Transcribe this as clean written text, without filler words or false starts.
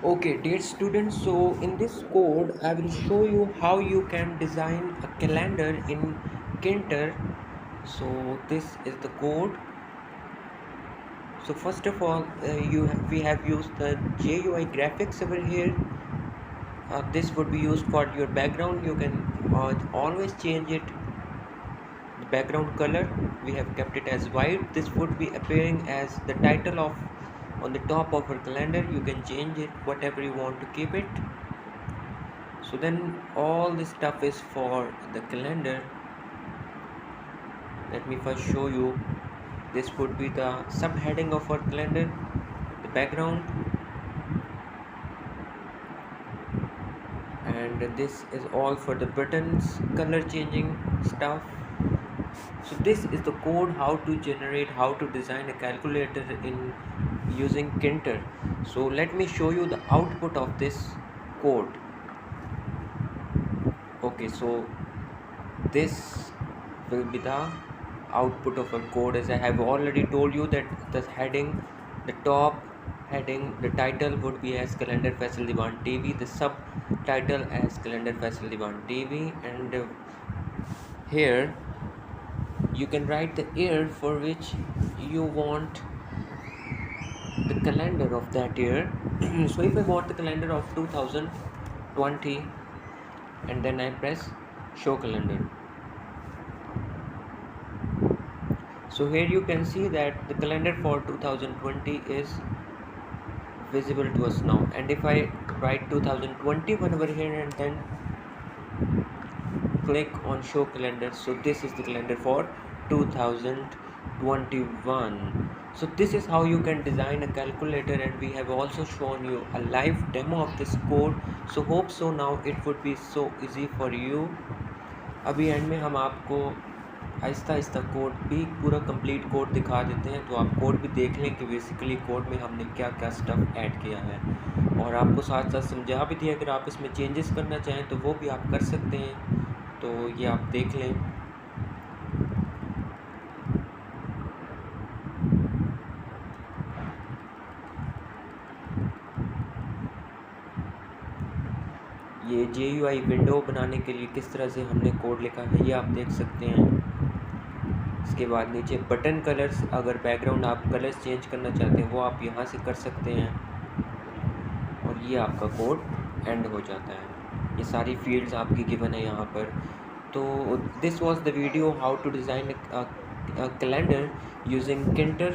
Okay, dear students, so in this code, I will show you how you can design a calendar in Tkinter. So this is the code. So first of all, we have used the GUI graphics over here. This would be used for your background. You can always change it. The background color, we have kept it as white. This would be appearing as the title of on the top of our calendar. You can change it whatever you want to keep it. So then all this stuff is for the calendar. Let me first show you. This would be the subheading of our calendar, the background, and this is all for the buttons, color changing stuff. So this is the code how to generate, how to design a calculator in using Tkinter. So let me show you the output of this code. Okay, so this will be the output of our code. As I have already told you that the heading, the top heading, the title would be as Calendar Faisal Diwan TV, the subtitle as Calendar Faisal Diwan TV, and here you can write the year for which you want the calendar of that year. So if I want the calendar of 2020, and then I press show calendar. So here you can see that the calendar for 2020 is visible to us now, and if I write 2021 over here and then click on show calendar, so this is the calendar for 2021. So this is how you can design a calculator, and we have also shown you a live demo of this code. So hope so now it would be so easy for you. अभी and में हम आपको Aahista Aahista code भी पूरा complete code दिखा देते हैं, तो आप कोड भी देख लें कि बेसिकली कोड में हमने क्या क्या स्टफ़ ऐड किया है, और आपको साथ साथ समझा भी दिया अगर आप इसमें चेंजेस करना चाहें तो वो भी आप कर सकते हैं। तो ये आप देख लें। ये GUI विंडो बनाने के लिए किस तरह से हमने कोड लिखा है ये आप देख सकते हैं। इसके बाद नीचे बटन कलर्स, अगर बैकग्राउंड आप कलर्स चेंज करना चाहते हैं वो आप यहाँ से कर सकते हैं, और ये आपका कोड एंड हो जाता है। ये सारी फील्ड्स आपकी गिवन है यहाँ पर। तो this was the video how to design a calendar using Tkinter.